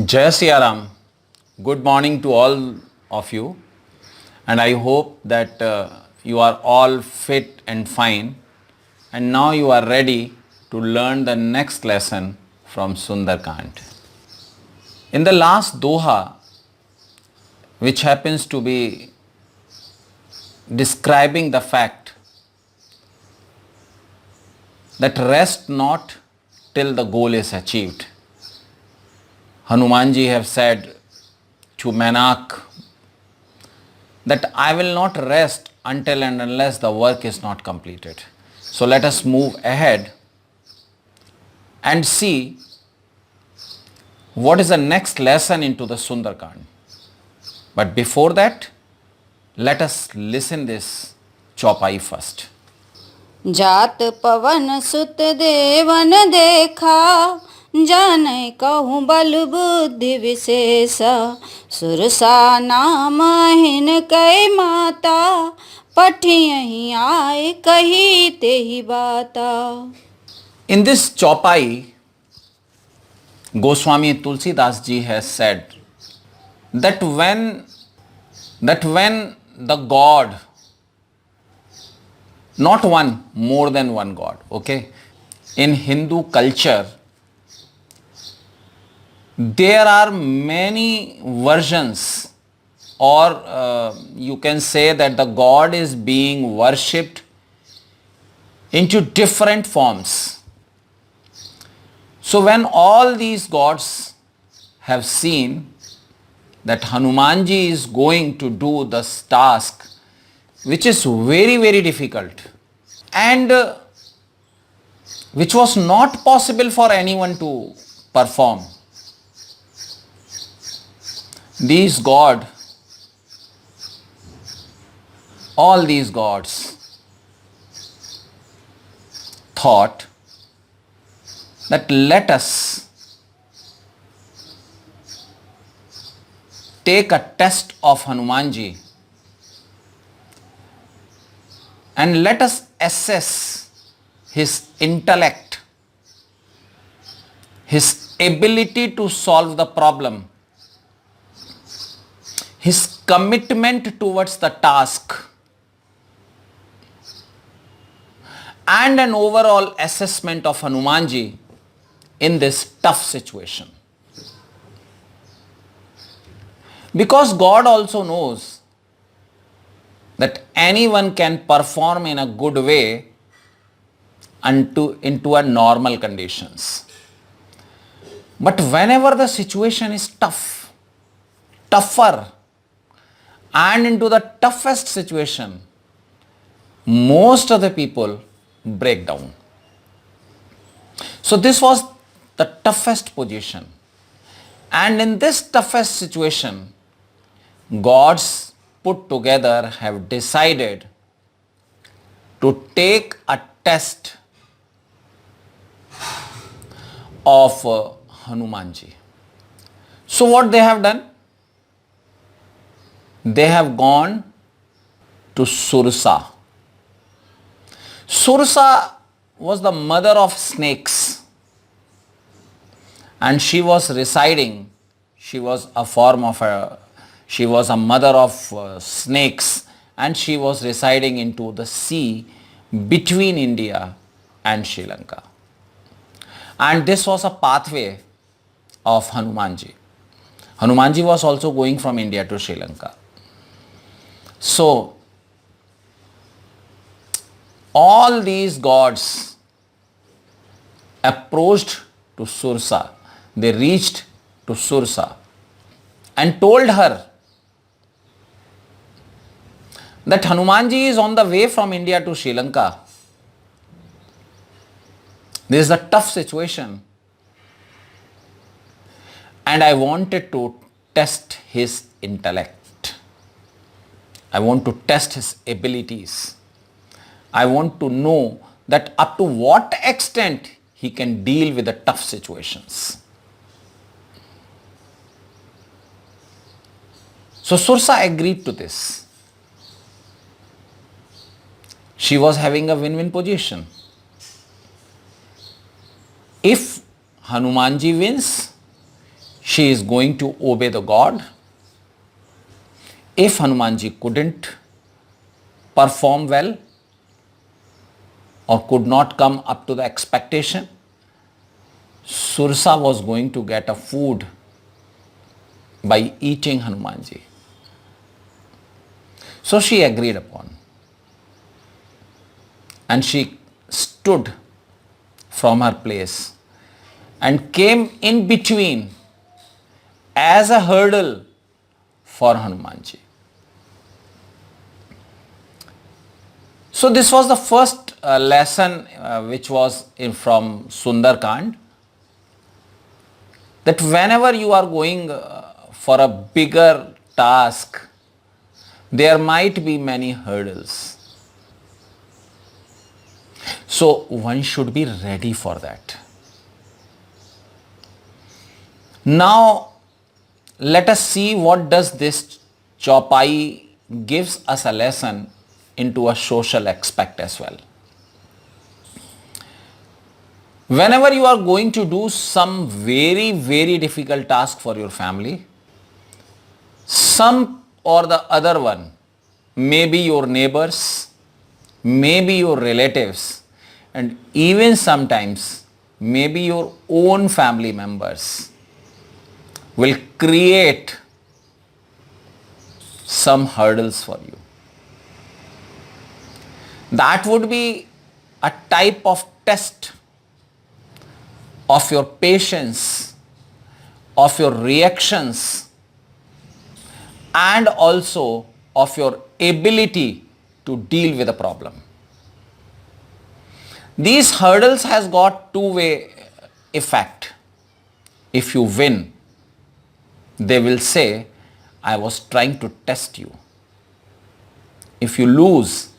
Jai Siya Ram. Good morning to all of you, and I hope that you are all fit and fine, and now you are ready to learn the next lesson from Sundarkand. In the last Doha, which happens to be describing the fact that rest not till the goal is achieved, Hanumanji have said to Menak that I will not rest until and unless the work is not completed. So let us move ahead and see what is the next lesson into the Sundarkand. But before that, let us listen this chaupai first. जात पवन सुत देवन देखा, जानै कहूँ बल बुद्धि विशेषा। सुरसा नाम हिन कै माता, पठियहि आए कही तेहि बाता। In this chaupai, Goswami Tulsidas ji has said that when the God, not one, more than one God, okay? In Hindu culture, there are many versions, or you can say that the God is being worshipped into different forms. So when all these gods have seen that Hanumanji is going to do this task, which is very, very difficult, and which was not possible for anyone to perform. All these gods thought that let us take a test of Hanumanji and let us assess his intellect, his ability to solve the problem, his commitment towards the task, and an overall assessment of Hanumanji in this tough situation. Because God also knows that anyone can perform in a good way into a normal conditions. But whenever the situation is tougher, and into the toughest situation, most of the people break down. So this was the toughest position. And in this toughest situation, gods put together have decided to take a test of Hanumanji. So what they have done? They have gone to Sursa. Sursa was the mother of snakes, and she was residing, she was a mother of snakes, and she was residing into the sea between India and Sri Lanka. And this was a pathway of Hanumanji. Hanumanji was also going from India to Sri Lanka. So, all these gods approached to Sursa. They reached to Sursa and told her that Hanumanji is on the way from India to Sri Lanka. This is a tough situation, and I wanted to test his intellect. I want to test his abilities. I want to know that up to what extent he can deal with the tough situations. So Sursa agreed to this. She was having a win-win position. If Hanumanji wins, she is going to obey the god. If Hanumanji couldn't perform well or could not come up to the expectation, Sursa was going to get a food by eating Hanumanji. So she agreed upon, and she stood from her place and came in between as a hurdle for Hanumanji. So this was the first lesson which was from Sundarkand, that whenever you are going for a bigger task, there might be many hurdles. So one should be ready for that. Now let us see what does this Chaupai gives us a lesson into a social aspect as well. Whenever you are going to do some very, very difficult task for your family, some or the other one, maybe your neighbors, maybe your relatives, and even sometimes maybe your own family members will create some hurdles for you. That would be a type of test of your patience, of your reactions, and also of your ability to deal with a problem. These hurdles has got two-way effect. If you win, they will say, I was trying to test you. If you lose,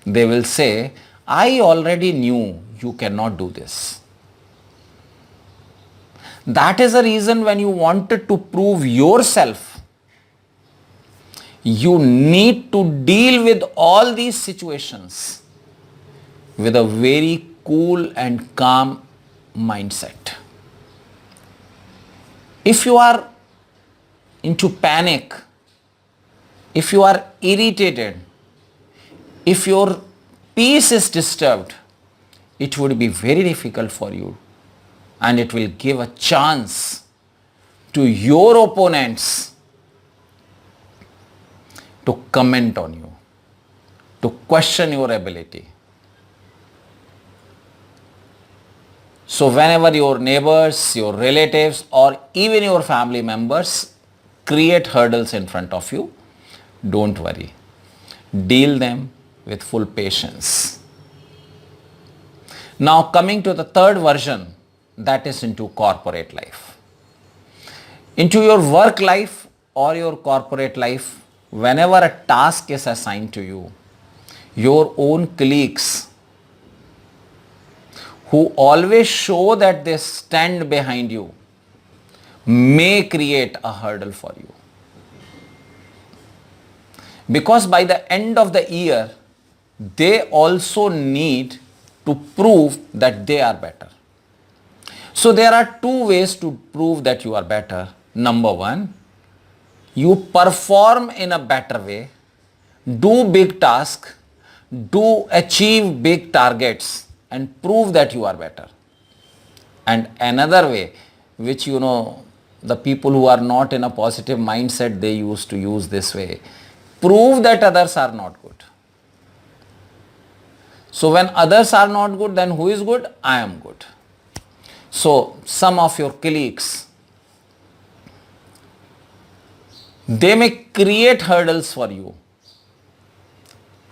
they will say, I already knew you cannot do this. That is the reason when you wanted to prove yourself, you need to deal with all these situations with a very cool and calm mindset. If you are into panic, if you are irritated, if your peace is disturbed, it would be very difficult for you, and it will give a chance to your opponents to comment on you, to question your ability. So whenever your neighbors, your relatives, or even your family members create hurdles in front of you, don't worry. Deal them with full patience. Now coming to the third version, that is into corporate life. Into your work life or your corporate life, whenever a task is assigned to you, your own colleagues who always show that they stand behind you may create a hurdle for you. Because by the end of the year, they also need to prove that they are better. So there are two ways to prove that you are better. Number one, you perform in a better way, do big tasks, do achieve big targets, and prove that you are better. And another way, which the people who are not in a positive mindset, they used to use this way. Prove that others are not good. So when others are not good, then who is good? I am good. So some of your colleagues, they may create hurdles for you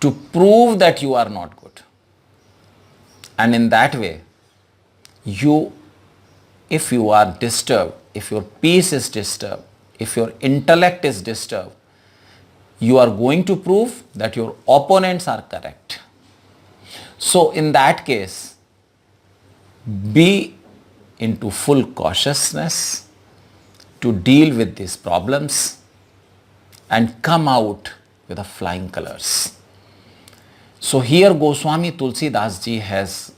to prove that you are not good. And in that way, if you are disturbed, if your peace is disturbed, if your intellect is disturbed, you are going to prove that your opponents are correct. So in that case, be into full cautiousness to deal with these problems and come out with the flying colors. So here Goswami Tulsidas ji has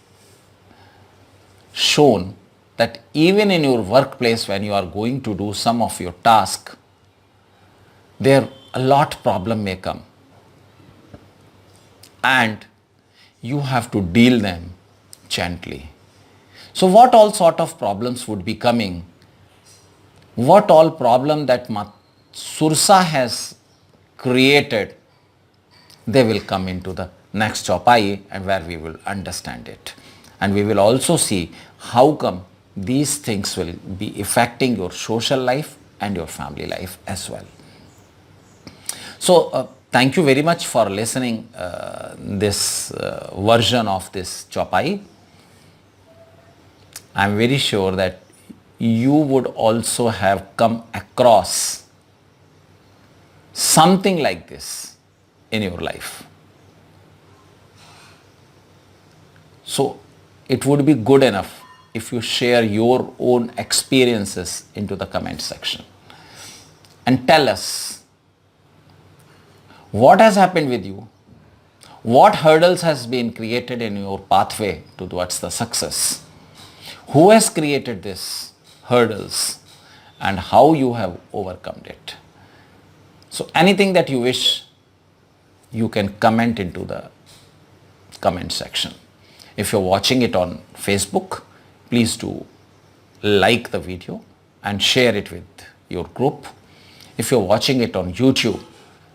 shown that even in your workplace when you are going to do some of your task, there a lot problem may come and you have to deal them gently. So what all sort of problems would be coming? What all problem that Sursa has created, they will come into the next chopai and where we will understand it. And we will also see how come these things will be affecting your social life and your family life as well. So thank you very much for listening this version of this chopai. I am very sure that you would also have come across something like this in your life. So it would be good enough if you share your own experiences into the comment section and tell us what has happened with you, what hurdles has been created in your pathway towards the success, who has created these hurdles and how you have overcome it. So anything that you wish, you can comment into the comment section. If you're watching it on Facebook, please do like the video and share it with your group. If you're watching it on YouTube,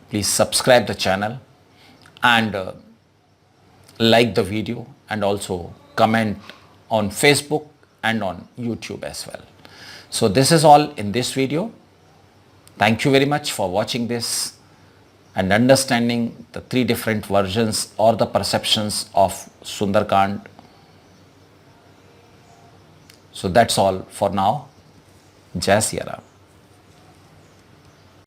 please subscribe the channel and like the video and also comment on Facebook and on YouTube as well. So this is all in this video. Thank you very much for watching this and understanding the three different versions or the perceptions of Sundarkand. So that's all for now. Jai Siya Ram.